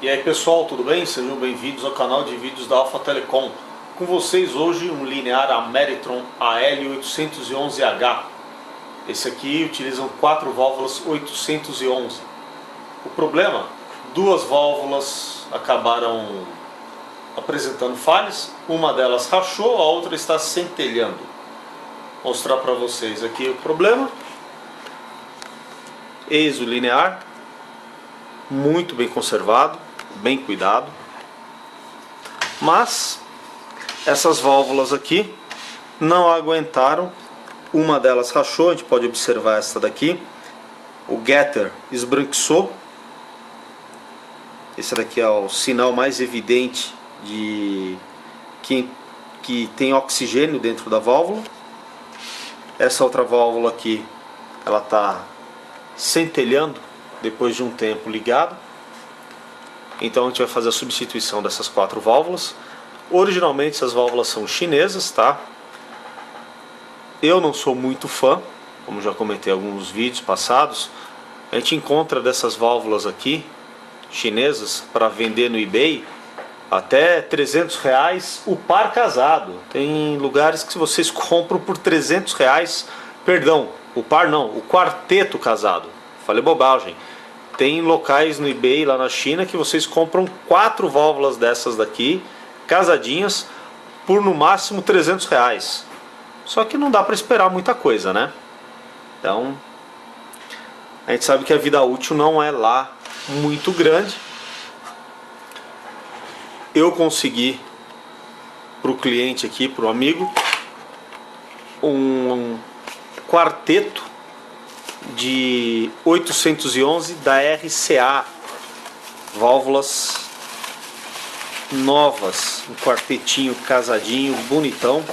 E aí pessoal, tudo bem? Sejam bem-vindos ao canal de vídeos da Alpha Telecom. Com vocês hoje um linear Ameritron AL811H. Esse aqui utiliza 4 válvulas 811. O problema, 2 válvulas acabaram apresentando falhas. Uma delas rachou, a outra está centelhando. Vou mostrar para vocês aqui o problema. Eis o linear, muito bem conservado, bem cuidado, mas essas válvulas aqui não aguentaram. Uma delas rachou, a gente pode observar essa daqui, o getter esbranquiçou. Esse daqui é o sinal mais evidente de que tem oxigênio dentro da válvula. Essa outra válvula aqui, ela está centelhando depois de um tempo ligado. Então a gente vai fazer a substituição dessas 4 válvulas. Originalmente essas válvulas são chinesas, tá? Eu não sou muito fã, como já comentei em alguns vídeos passados. A gente encontra dessas válvulas aqui chinesas para vender no eBay até R$300 o par casado. Tem lugares que vocês compram por R$300, perdão, o par não, o quarteto casado. Falei bobagem. Tem locais no eBay lá na China que vocês compram 4 válvulas dessas daqui, casadinhas, por no máximo R$300. Só que não dá para esperar muita coisa, né? Então, a gente sabe que a vida útil não é lá muito grande. Eu consegui para o cliente aqui, para o amigo, um quarteto de 811 da RCA, válvulas novas, um quartetinho casadinho, bonitão,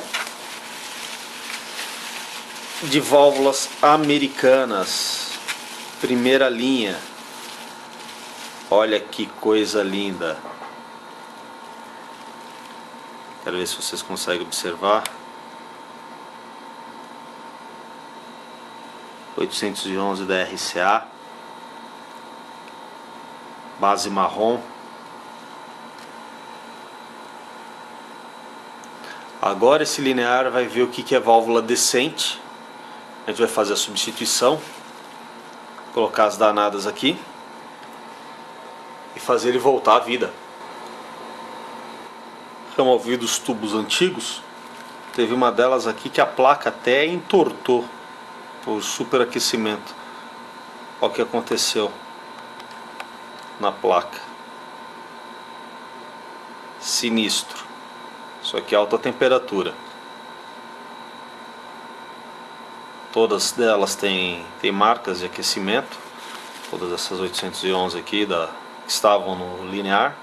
de válvulas americanas, primeira linha. Olha que coisa linda. Quero ver se vocês conseguem observar. 811 da RCA, base marrom. Agora esse linear vai ver o que é válvula decente. A gente vai fazer a substituição, colocar as danadas aqui e fazer ele voltar à vida. Removi dos tubos antigos. Teve uma delas aqui que a placa até entortou por superaquecimento. Olha o que aconteceu na placa. Sinistro. Isso aqui é alta temperatura. Todas delas têm marcas de aquecimento. Todas essas 811 aqui que estavam no linear.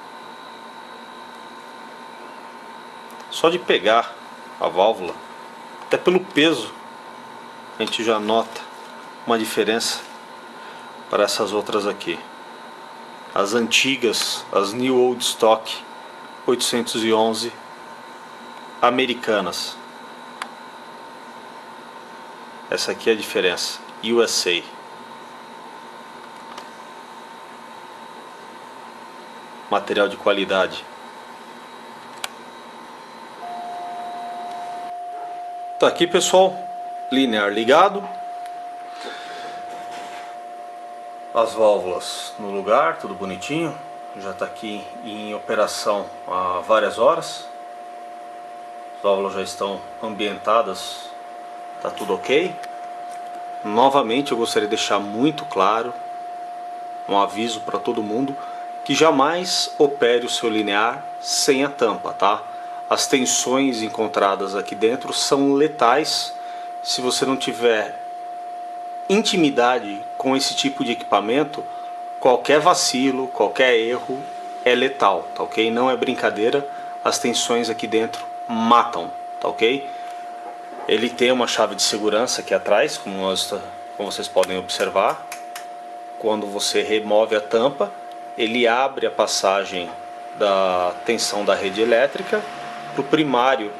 Só de pegar a válvula, até pelo peso, a gente já nota uma diferença para essas outras aqui. As antigas, as New Old Stock 811 americanas. Essa aqui é a diferença, USA. Material de qualidade. Tá aqui, pessoal, linear ligado, as válvulas no lugar, tudo bonitinho. Já está aqui em operação há várias horas. As válvulas já estão ambientadas, tá tudo ok. Novamente eu gostaria de deixar muito claro um aviso para todo mundo que jamais opere o seu linear sem a tampa, tá? As tensões encontradas aqui dentro são letais. Se você não tiver intimidade com esse tipo de equipamento, qualquer vacilo, qualquer erro é letal, tá ok? Não é brincadeira, as tensões aqui dentro matam, tá ok? Ele tem uma chave de segurança aqui atrás, como vocês podem observar. Quando você remove a tampa, ele abre a passagem da tensão da rede elétrica para o primário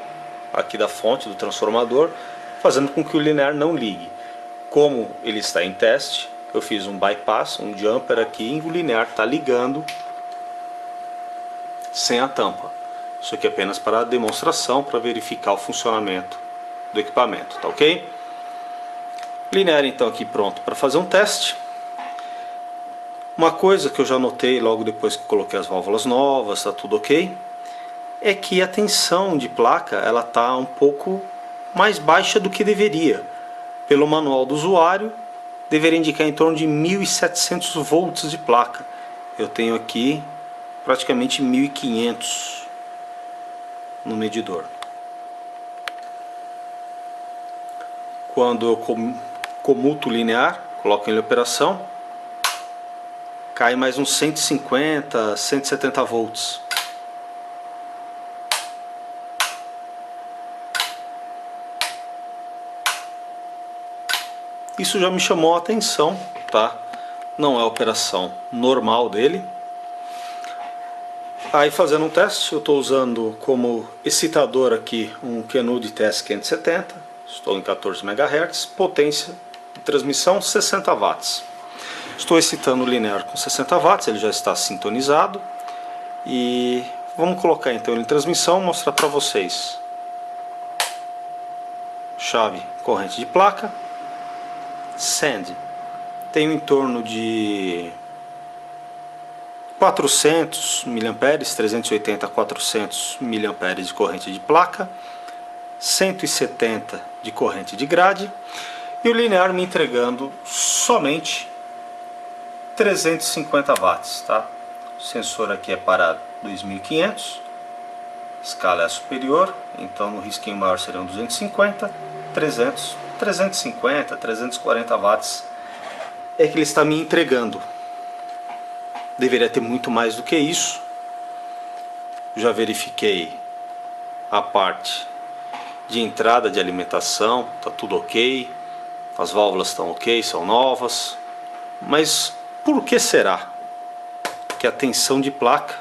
aqui da fonte do transformador, fazendo com que o linear não ligue. Como ele está em teste, eu fiz um bypass, um jumper aqui, e o linear está ligando sem a tampa. Isso aqui é apenas para demonstração, para verificar o funcionamento do equipamento, tá ok? Linear então aqui pronto para fazer um teste. Uma coisa que eu já notei logo depois que coloquei as válvulas novas, tá tudo ok, é que a tensão de placa ela tá um pouco mais baixa do que deveria. Pelo manual do usuário, deveria indicar em torno de 1700 volts de placa. Eu tenho aqui praticamente 1500 no medidor. Quando eu comuto linear, coloco em operação, cai mais uns 150, 170 volts. Isso já me chamou a atenção, tá? Não é a operação normal dele. Aí fazendo um teste, eu estou usando como excitador aqui um Kenwood TS570, estou em 14 MHz, potência de transmissão 60 watts. Estou excitando o linear com 60 watts, ele já está sintonizado. E vamos colocar então ele em transmissão, mostrar para vocês. Chave, corrente de placa. Send. Tenho em torno de 400 mA, 380 a 400 mA de corrente de placa, 170 de corrente de grade e o linear me entregando somente 350 watts, tá? O sensor aqui é para 2500, escala é a superior, então no risquinho maior seriam 250, 300, 350, 340 watts é que ele está me entregando. Deveria ter muito mais do que isso. Já verifiquei a parte de entrada de alimentação, tá tudo ok, as válvulas estão ok, são novas, mas por que será que a tensão de placa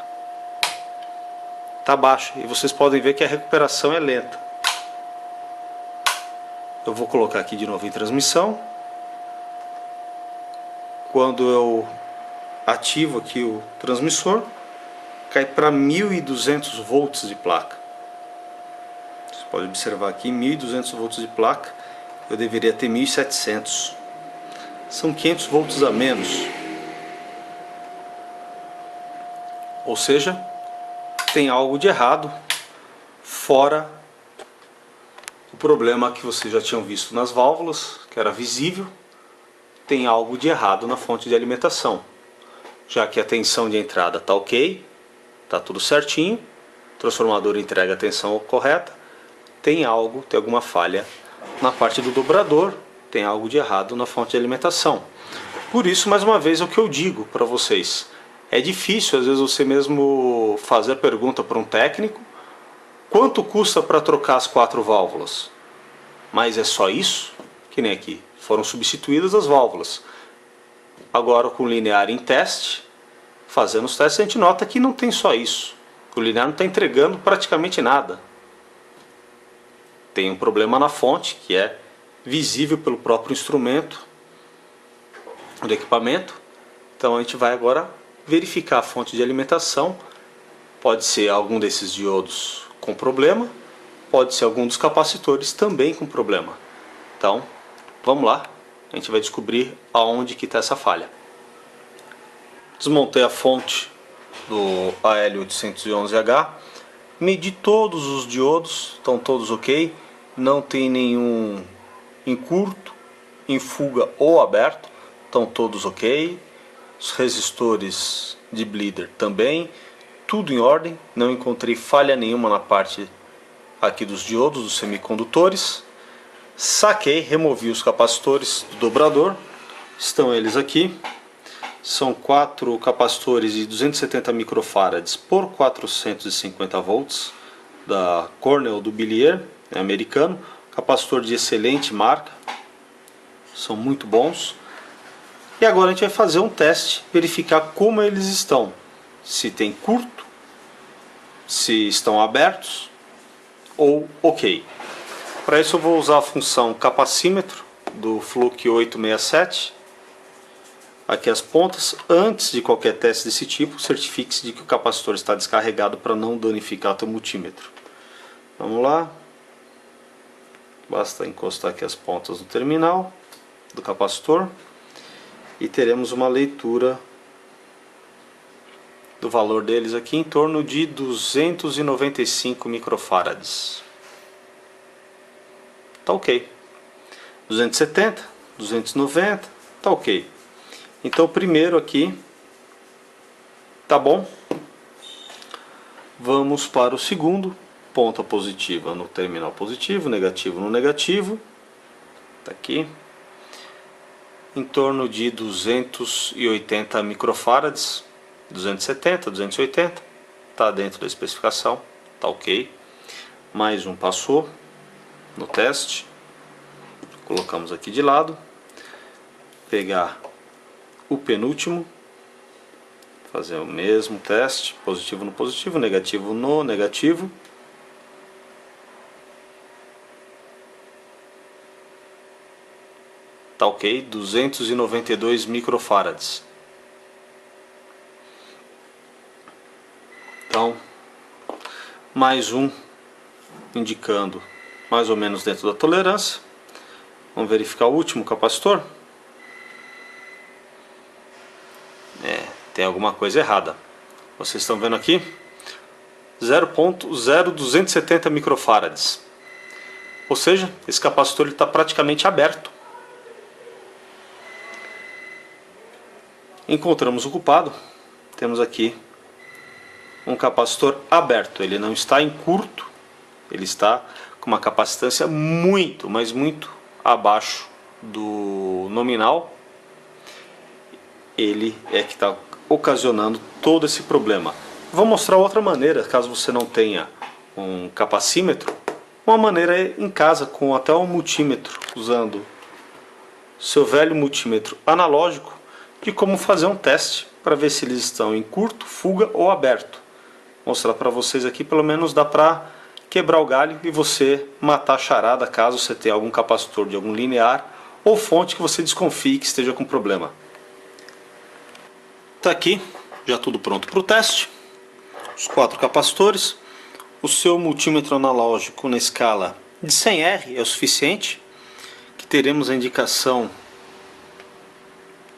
está baixa? E vocês podem ver que a recuperação é lenta. Eu vou colocar aqui de novo em transmissão. Quando eu ativo aqui o transmissor, cai para 1200 volts de placa. Você pode observar aqui 1200 volts de placa. Eu deveria ter 1700. São 500 volts a menos. Ou seja, tem algo de errado, fora o problema que vocês já tinham visto nas válvulas, que era visível. Tem algo de errado na fonte de alimentação. Já que a tensão de entrada está ok, está tudo certinho, o transformador entrega a tensão correta, tem alguma falha na parte do dobrador, tem algo de errado na fonte de alimentação. Por isso, mais uma vez, é o que eu digo para vocês. É difícil, às vezes, você mesmo fazer a pergunta para um técnico: quanto custa para trocar as 4 válvulas? Mas é só isso? Que nem aqui, foram substituídas as válvulas. Agora com o linear em teste, fazendo os testes, a gente nota que não tem só isso. O linear não está entregando praticamente nada. Tem um problema na fonte, que é visível pelo próprio instrumento do equipamento. Então a gente vai agora verificar a fonte de alimentação. Pode ser algum desses diodos com problema, pode ser algum dos capacitores também com problema. Então, vamos lá, a gente vai descobrir aonde que está essa falha. Desmontei a fonte do AL811H, medi todos os diodos, estão todos ok, não tem nenhum em curto, em fuga ou aberto, estão todos ok. Os resistores de bleeder também, tudo em ordem, não encontrei falha nenhuma na parte aqui dos diodos, dos semicondutores. Saquei, removi os capacitores do dobrador, estão eles aqui. São 4 capacitores de 270 microfarads por 450 volts da Cornell do Billier, é americano, capacitor de excelente marca, são muito bons. E agora a gente vai fazer um teste, verificar como eles estão, se tem curto, se estão abertos ou ok. Para isso eu vou usar a função capacímetro do Fluke 867. aqui as pontas. Antes de qualquer teste desse tipo, certifique-se de que o capacitor está descarregado para não danificar o teu multímetro. Vamos lá. Basta encostar aqui as pontas no terminal do capacitor e teremos uma leitura do valor deles aqui em torno de 295 microfarads. Tá ok. 270, 290, tá ok. Então primeiro aqui tá bom. Vamos para o segundo. Ponta positiva no terminal positivo, negativo no negativo. Tá aqui. Em torno de 280 microfarads. 270, 280. Tá dentro da especificação. Tá ok. Mais um passou no teste. Colocamos aqui de lado. Pegar o penúltimo. Fazer o mesmo teste. Positivo no positivo, negativo no negativo. Tá ok, 292 microfarads. Então, mais um indicando mais ou menos dentro da tolerância. Vamos verificar o último capacitor. Tem alguma coisa errada. Vocês estão vendo aqui? 0.0270 microfarads. Ou seja, esse capacitor está praticamente aberto. Encontramos o culpado. Temos aqui um capacitor aberto. Ele não está em curto. Ele está com uma capacitância muito, mas muito abaixo do nominal. Ele é que está ocasionando todo esse problema. Vou mostrar outra maneira, caso você não tenha um capacímetro. Uma maneira é em casa, com até um multímetro, usando seu velho multímetro analógico, de como fazer um teste para ver se eles estão em curto, fuga ou aberto. Vou mostrar para vocês aqui, pelo menos dá para quebrar o galho e você matar a charada caso você tenha algum capacitor de algum linear ou fonte que você desconfie que esteja com problema. Está aqui, já tudo pronto para o teste. Os 4 capacitores. O seu multímetro analógico na escala de 100R é o suficiente. Que teremos a indicação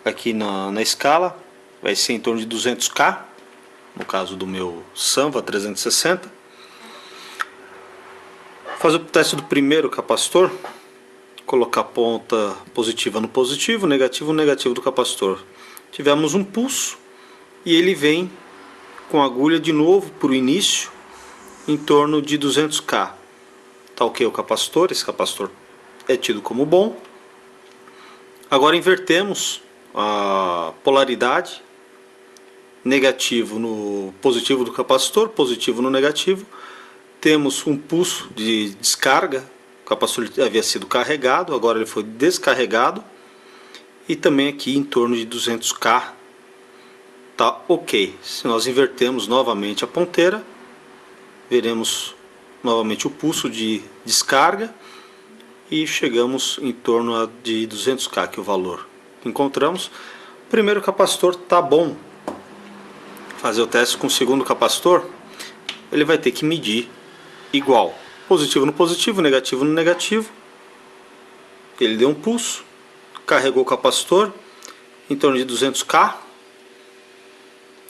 aqui na escala. Vai ser em torno de 200K. No caso do meu Sanva 360. Fazer o teste do primeiro capacitor. Colocar a ponta positiva no positivo, negativo no negativo do capacitor. Tivemos um pulso e ele vem com a agulha de novo para o início em torno de 200K. Tá ok o capacitor, esse capacitor é tido como bom. Agora invertemos a polaridade, negativo no positivo do capacitor, positivo no negativo. Temos um pulso de descarga, o capacitor havia sido carregado, agora ele foi descarregado. E também aqui em torno de 200K tá ok. Se nós invertermos novamente a ponteira, veremos novamente o pulso de descarga e chegamos em torno de 200K, que é o valor que encontramos. O primeiro capacitor tá bom. Fazer o teste com o segundo capacitor, ele vai ter que medir igual, positivo no positivo, negativo no negativo. Ele deu um pulso, carregou o capacitor em torno de 200K,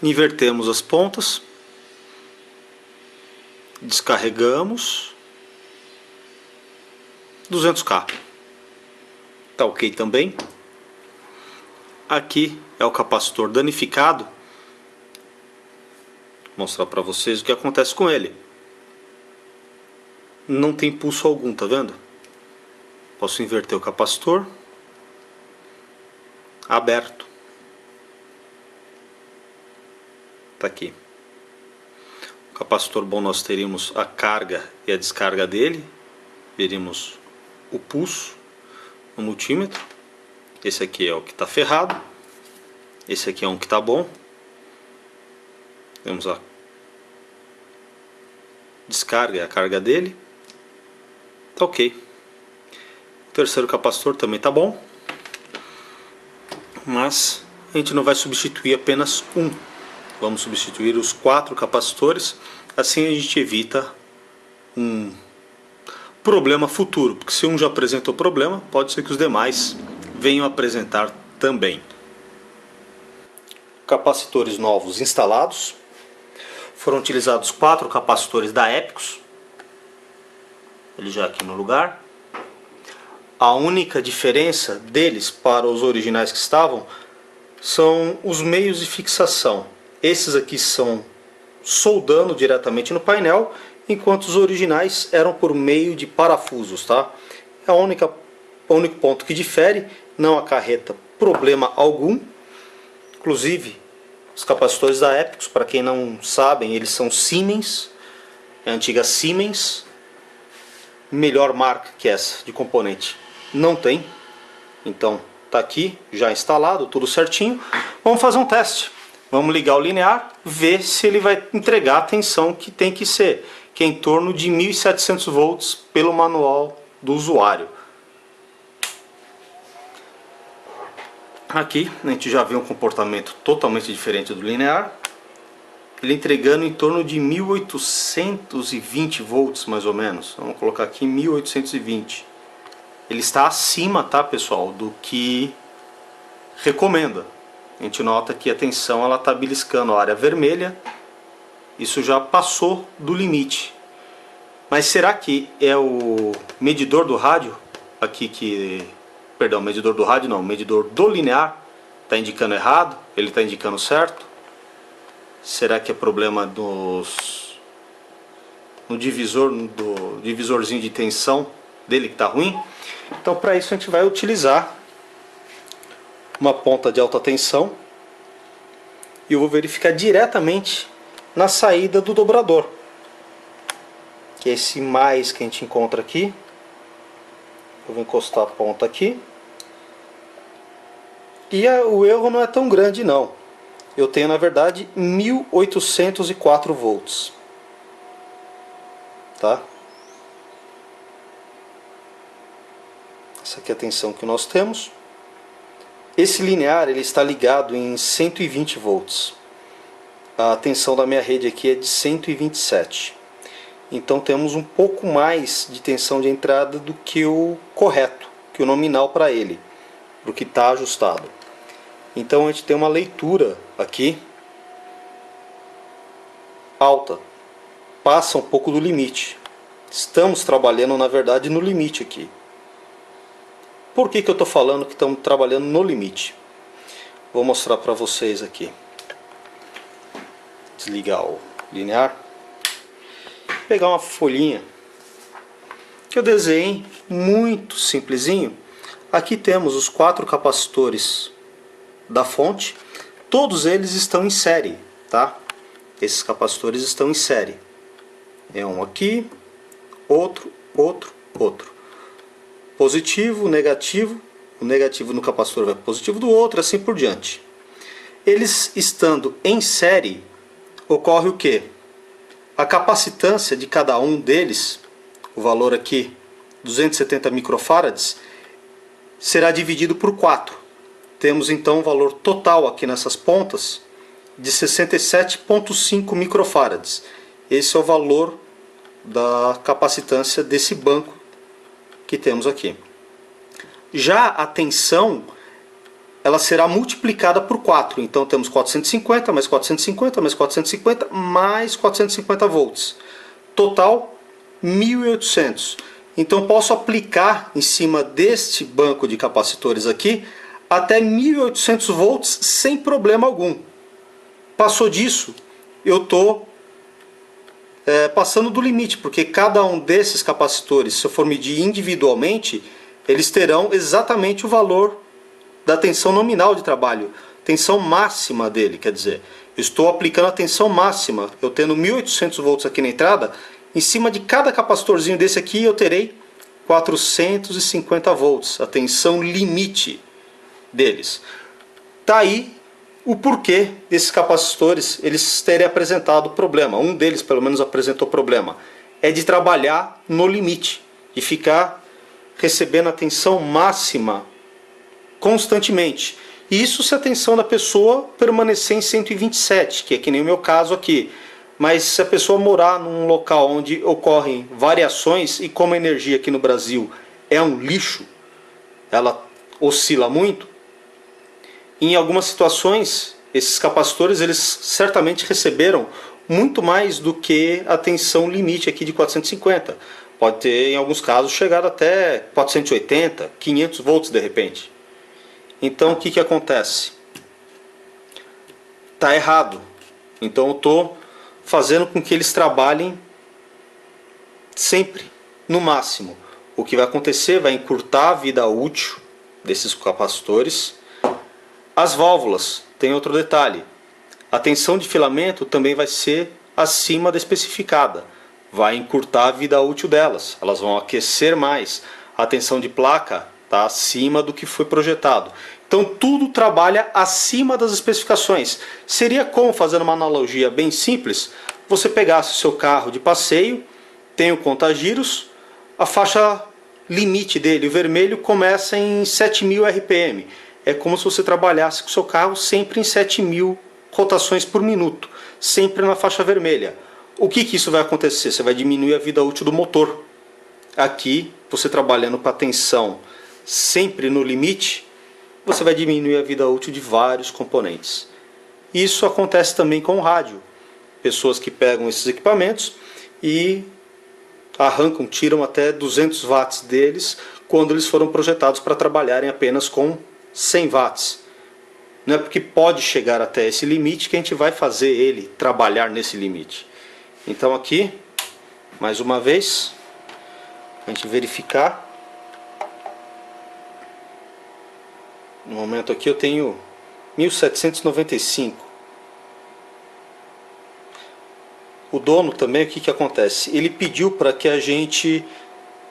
invertemos as pontas, descarregamos, 200K, tá ok também. Aqui é o capacitor danificado. Vou mostrar para vocês o que acontece com ele. Não tem pulso algum, tá vendo? Posso inverter o capacitor. Aberto. Tá aqui. O capacitor bom, nós teríamos a carga e a descarga dele. Veríamos o pulso no multímetro. Esse aqui é o que está ferrado. Esse aqui é um que está bom. Temos a descarga e a carga dele. Tá ok. O terceiro capacitor também tá bom. Mas a gente não vai substituir apenas um. Vamos substituir os 4 capacitores. Assim a gente evita um problema futuro, porque se um já apresentou problema, pode ser que os demais venham apresentar também. Capacitores novos instalados. Foram utilizados 4 capacitores da Epicus. Ele já aqui no lugar. A única diferença deles para os originais que estavam são os meios de fixação. Esses aqui são soldando diretamente no painel, enquanto os originais eram por meio de parafusos, tá? É o único ponto que difere, não acarreta problema algum. Inclusive, os capacitores da Epicus, para quem não sabem, eles são Siemens, é a antiga Siemens, melhor marca que essa de componente não tem. Então tá aqui já instalado, tudo certinho. Vamos fazer um teste. Vamos ligar o linear, ver se ele vai entregar a tensão que tem que ser, que é em torno de 1700 volts pelo manual do usuário. Aqui a gente já vê um comportamento totalmente diferente do linear. Ele entregando em torno de 1820 volts mais ou menos. Vamos colocar aqui 1820. Ele está acima, tá, pessoal, do que recomenda. A gente nota que a tensão ela está beliscando a área vermelha. Isso já passou do limite. Mas será que é o medidor do rádio aqui que... Perdão, medidor do rádio não, medidor do linear está indicando errado? Ele está indicando certo? Será que é problema no divisor, do divisorzinho de tensão dele que está ruim? Então para isso a gente vai utilizar uma ponta de alta tensão e eu vou verificar diretamente na saída do dobrador, que é esse mais que a gente encontra aqui. Eu vou encostar a ponta aqui e o erro não é tão grande não. Eu tenho na verdade 1804 volts, tá? Essa aqui é a tensão que nós temos. Esse linear ele está ligado em 120 volts. A tensão da minha rede aqui é de 127. Então temos um pouco mais de tensão de entrada do que o correto, que o nominal para ele, para o que está ajustado. Então a gente tem uma leitura aqui alta, passa um pouco do limite. Estamos trabalhando na verdade no limite aqui. Por que eu estou falando que estamos trabalhando no limite? Vou mostrar para vocês aqui. Desligar o linear. Pegar uma folhinha que eu desenhei, muito simplesinho. Aqui temos os 4 capacitores da fonte. Todos eles estão em série, tá? Esses capacitores estão em série. É um aqui, outro, outro, outro. Positivo, negativo. O negativo no capacitor vai para o positivo do outro, assim por diante. Eles estando em série, ocorre o quê? A capacitância de cada um deles, o valor aqui 270 microfarads, será dividido por 4. Temos então um valor total aqui nessas pontas de 67,5 microfarads. Esse é o valor da capacitância desse banco que temos aqui. Já a tensão ela será multiplicada por 4. Então temos 450, mais 450, mais 450, mais 450 volts. Total 1800. Então posso aplicar em cima deste banco de capacitores aqui até 1800 volts sem problema algum. Passou disso, eu estou passando do limite, porque cada um desses capacitores, se eu for medir individualmente, eles terão exatamente o valor da tensão nominal de trabalho, tensão máxima dele, quer dizer, eu estou aplicando a tensão máxima, eu tendo 1800 volts aqui na entrada, em cima de cada capacitorzinho desse aqui eu terei 450 volts, a tensão limite deles. Tá aí o porquê desses capacitores eles terem apresentado problema. Um deles pelo menos apresentou problema. É de trabalhar no limite, de ficar recebendo a tensão máxima constantemente. Isso se a tensão da pessoa permanecer em 127, que é que nem o meu caso aqui. Mas se a pessoa morar num local onde ocorrem variações, e como a energia aqui no Brasil é um lixo, ela oscila muito, em algumas situações esses capacitores eles certamente receberam muito mais do que a tensão limite aqui de 450. Pode ter em alguns casos chegado até 480, 500 volts de repente. Então o que acontece? Está errado. Então eu estou fazendo com que eles trabalhem sempre no máximo. O que vai acontecer vai encurtar a vida útil desses capacitores. As válvulas, tem outro detalhe. A tensão de filamento também vai ser acima da especificada. Vai encurtar a vida útil delas. Elas vão aquecer mais. A tensão de placa está acima do que foi projetado. Então tudo trabalha acima das especificações. Seria como, fazendo uma analogia bem simples, você pegasse o seu carro de passeio, tem o contagiros, a faixa limite dele, o vermelho, começa em 7.000 RPM. É como se você trabalhasse com o seu carro sempre em 7.000 rotações por minuto, sempre na faixa vermelha. O que isso vai acontecer? Você vai diminuir a vida útil do motor. Aqui, você trabalhando com a tensão sempre no limite, você vai diminuir a vida útil de vários componentes. Isso acontece também com o rádio. Pessoas que pegam esses equipamentos e arrancam, tiram até 200 watts deles quando eles foram projetados para trabalharem apenas com 100 watts. Não é porque pode chegar até esse limite que a gente vai fazer ele trabalhar nesse limite. Então aqui, mais uma vez, a gente verificar. No momento aqui eu tenho 1795. O dono também, o que acontece? Ele pediu para que a gente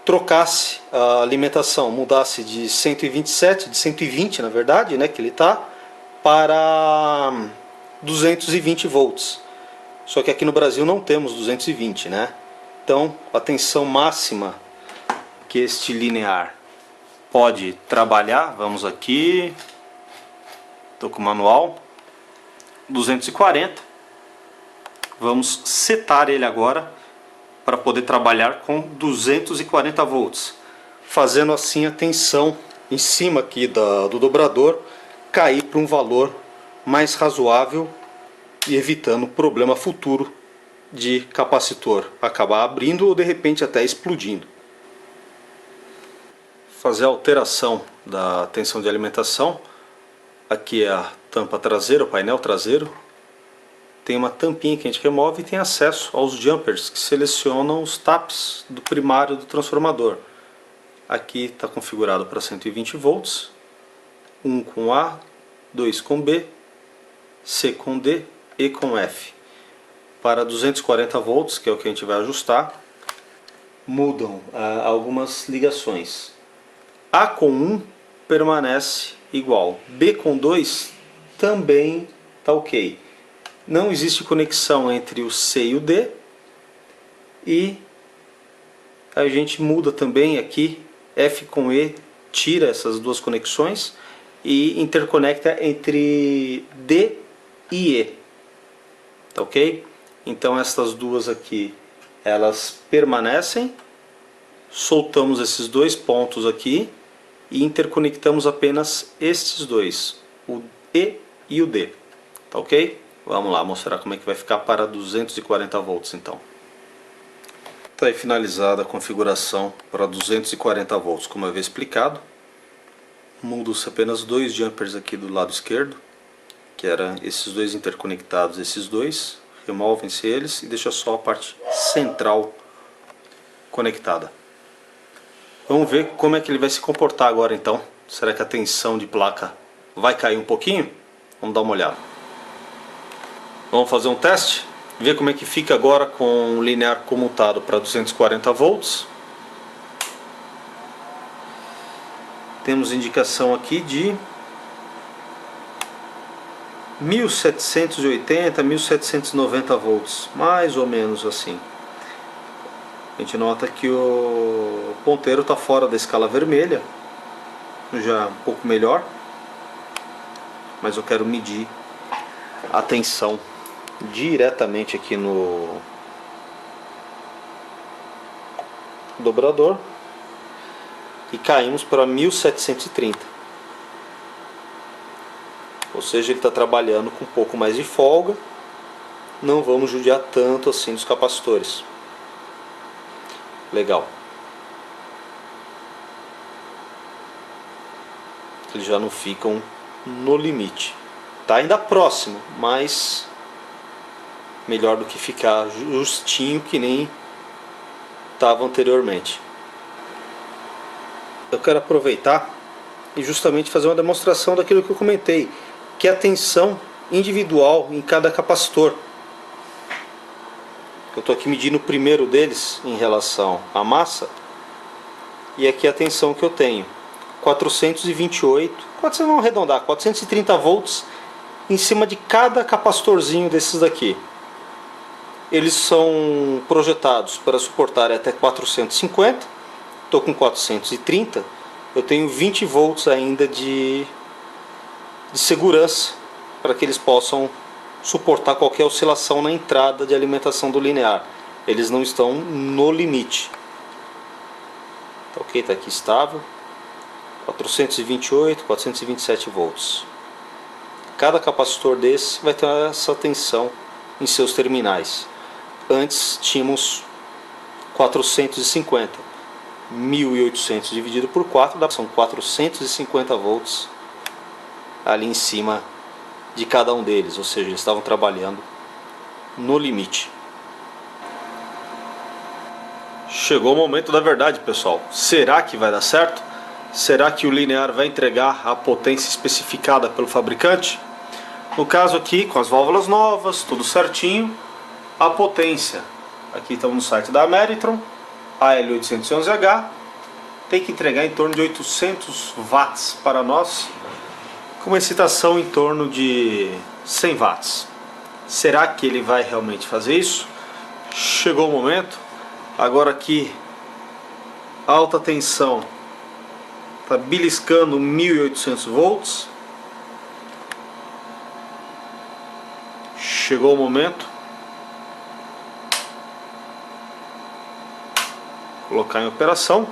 trocasse a alimentação, mudasse de 127, de 120 na verdade, né, que ele está, para 220 volts. Só que aqui no Brasil não temos 220, né? Então a tensão máxima que este linear pode trabalhar, vamos aqui, estou com o manual, 240. Vamos setar ele agora para poder trabalhar com 240 volts, fazendo assim a tensão em cima aqui do dobrador cair para um valor mais razoável e evitando problema futuro de capacitor acabar abrindo ou de repente até explodindo. Fazer a alteração da tensão de alimentação. Aqui é a tampa traseira, o painel traseiro. Tem uma tampinha que a gente remove e tem acesso aos jumpers que selecionam os taps do primário do transformador. Aqui está configurado para 120 volts, 1 com A, 2 com B, C com D, E com F. Para 240 volts, que é o que a gente vai ajustar, mudam algumas ligações. A com 1 permanece igual, B com 2 também está ok. Não existe conexão entre o C e o D, e a gente muda também aqui, F com E, tira essas duas conexões e interconecta entre D e E, tá ok? Então essas duas aqui, elas permanecem, soltamos esses dois pontos aqui e interconectamos apenas estes dois, o E e o D, tá ok? Vamos lá mostrar como é que vai ficar para 240 volts então. Está aí finalizada a configuração para 240 volts, como eu havia explicado. Muda-se apenas dois jumpers aqui do lado esquerdo, que eram esses dois interconectados, esses dois. Removem-se eles e deixa só a parte central conectada. Vamos ver como é que ele vai se comportar agora então. Será que a tensão de placa vai cair um pouquinho? Vamos dar uma olhada. Vamos fazer um teste, ver como é que fica agora com o linear comutado para 240 volts. Temos indicação aqui de 1780, 1790 volts, mais ou menos assim. A gente nota que o ponteiro está fora da escala vermelha, já um pouco melhor. mas eu quero medir a tensão diretamente aqui no dobrador e caímos para 1730, ou seja, ele está trabalhando com um pouco mais de folga. Não vamos judiar tanto assim dos capacitores. Legal. Eles já não ficam no limite. Tá ainda próximo, mas melhor do que ficar justinho que nem estava anteriormente. Eu quero aproveitar e justamente fazer uma demonstração daquilo que eu comentei, que é a tensão individual em cada capacitor. Eu estou aqui medindo o primeiro deles em relação à massa, e aqui a tensão que eu tenho, 428, vamos arredondar, 430 volts em cima de cada capacitorzinho desses daqui. Eles são projetados para suportar até 450, estou com 430, eu tenho 20 volts ainda de segurança para que eles possam suportar qualquer oscilação na entrada de alimentação do linear. Eles não estão no limite. Tá ok? Está aqui estável. 428, 427 volts. Cada capacitor desse vai ter essa tensão em seus terminais. Antes tínhamos 450. 1800 dividido por 4 são 450 volts ali em cima de cada um deles, ou seja, eles estavam trabalhando no limite. Chegou o momento da verdade, pessoal. Será que vai dar certo? Será que o linear vai entregar a potência especificada pelo fabricante? No caso aqui, com as válvulas novas, tudo certinho, a potência, aqui estamos no site da Ameritron, AL811H, tem que entregar em torno de 800 watts para nós, com uma excitação em torno de 100 watts. Será que ele vai realmente fazer isso? Chegou o momento. Agora aqui, alta tensão, está beliscando 1800 volts. Chegou o momento. Colocar em operação.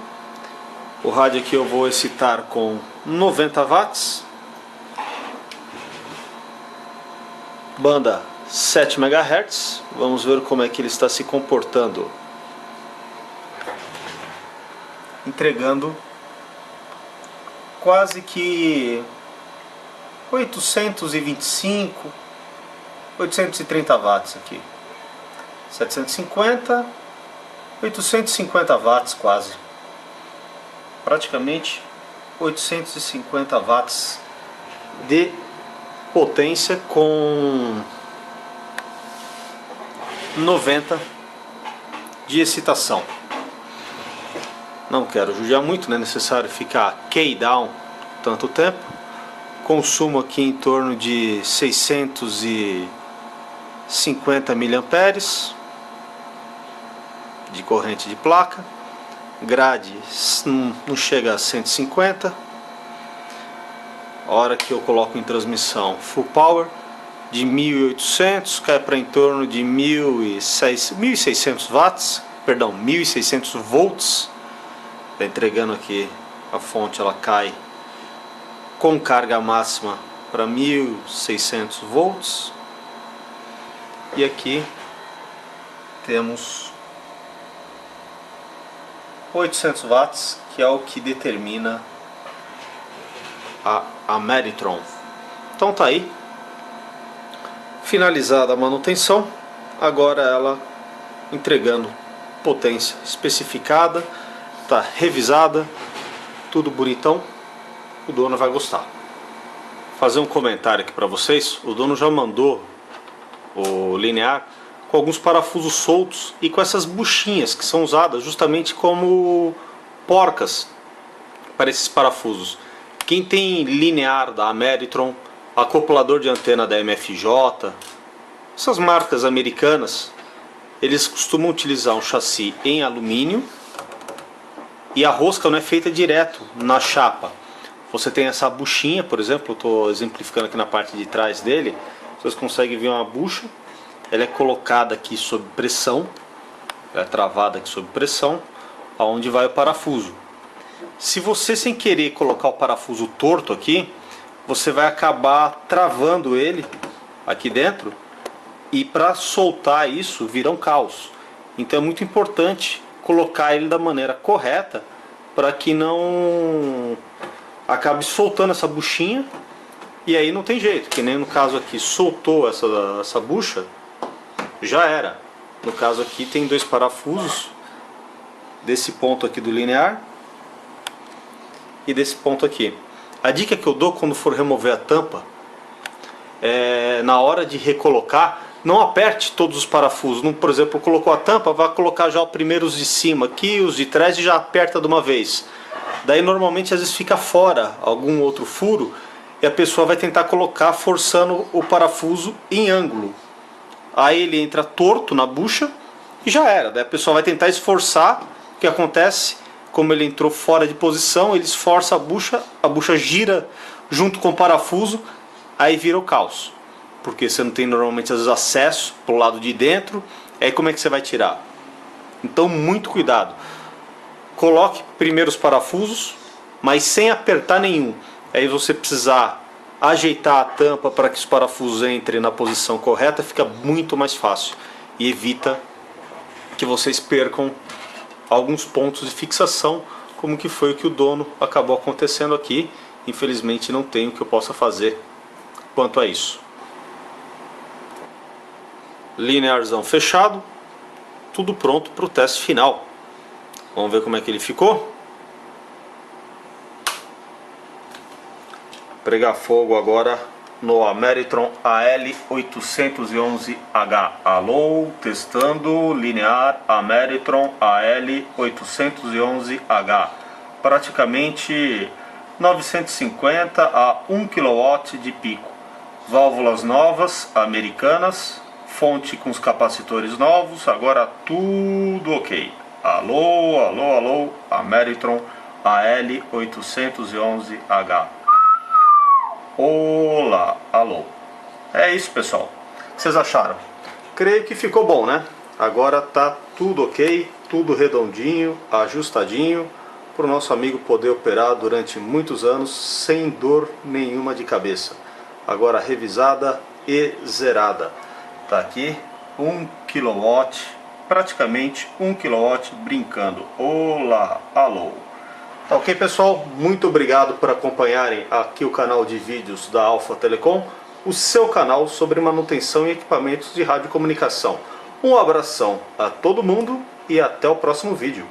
O rádio aqui eu vou excitar com 90 watts. Banda 7 MHz. Vamos ver como é que ele está se comportando. Entregando quase que 825, 830 watts aqui. 750, 850 watts quase. Praticamente 850 watts de potência com 90 de excitação. Não quero judiar muito, não é necessário ficar key-down tanto tempo. Consumo aqui em torno de 650 mA de corrente de placa. Grade não chega a 150. A hora que eu coloco em transmissão full power de 1800 cai para em torno de 1600 watts, perdão, 1600 volts. Está entregando aqui a fonte, ela cai com carga máxima para 1600 volts. E aqui temos 800 watts, que é o que determina a Ameritron. Então tá aí, finalizada a manutenção. Agora ela entregando potência especificada, tá revisada, tudo bonitão. O dono vai gostar. Fazer um comentário aqui para vocês. O dono já mandou o linear com alguns parafusos soltos e com essas buchinhas que são usadas justamente como porcas para esses parafusos. Quem tem linear da Ameritron, acoplador de antena da MFJ, essas marcas americanas, eles costumam utilizar um chassi em alumínio e a rosca não é feita direto na chapa. você tem essa buchinha, por exemplo, eu estou exemplificando aqui na parte de trás dele. Vocês conseguem ver uma bucha, ela é colocada aqui sob pressão, é travada aqui sob pressão, aonde vai o parafuso. Se você sem querer colocar o parafuso torto aqui, você vai acabar travando ele aqui dentro, e para soltar isso vira um caos. Então é muito importante colocar ele da maneira correta, para que não acabe soltando essa buchinha, e aí não tem jeito, que nem no caso aqui, soltou essa bucha, já era. No caso aqui tem dois parafusos, desse ponto aqui do linear e desse ponto aqui. A dica que eu dou quando for remover a tampa, na hora de recolocar, não aperte todos os parafusos. Por exemplo, colocou a tampa, vai colocar já primeiro os de cima aqui, os de trás, e já aperta de uma vez. Daí normalmente às vezes fica fora algum outro furo, e a pessoa vai tentar colocar forçando o parafuso em ângulo. Aí ele entra torto na bucha e já era. Daí a pessoa vai tentar esforçar. O que acontece? Como ele entrou fora de posição, ele esforça a bucha gira junto com o parafuso, aí vira o caos. Porque você não tem normalmente às vezes acesso para o lado de dentro, aí como é que você vai tirar? Então muito cuidado. Coloque primeiro os parafusos, mas sem apertar nenhum. Aí você precisar ajeitar a tampa para que os parafusos entrem na posição correta, fica muito mais fácil. E evita que vocês percam alguns pontos de fixação, como que foi o que o dono acabou acontecendo aqui. Infelizmente não tem o que eu possa fazer quanto a isso. Linearzão fechado, tudo pronto para o teste final. Vamos ver como é que ele ficou. Pregar fogo agora no Ameritron AL811H. Alô, testando, linear Ameritron AL811H. Praticamente 950 a 1 kW de pico. Válvulas novas, americanas. Fonte com os capacitores novos. Agora tudo ok. Alô, alô, alô, Ameritron AL811H. Olá, alô. É isso, pessoal. O que vocês acharam? Creio que ficou bom, né? Agora tá tudo ok, tudo redondinho, ajustadinho, para o nosso amigo poder operar durante muitos anos sem dor nenhuma de cabeça. Agora revisada e zerada. Tá aqui 1 kW, praticamente 1 kW brincando. Olá, alô. Tá ok, pessoal? Muito obrigado por acompanharem aqui o canal de vídeos da Alfa Telecom, o seu canal sobre manutenção e equipamentos de radiocomunicação. Um abração a todo mundo e até o próximo vídeo.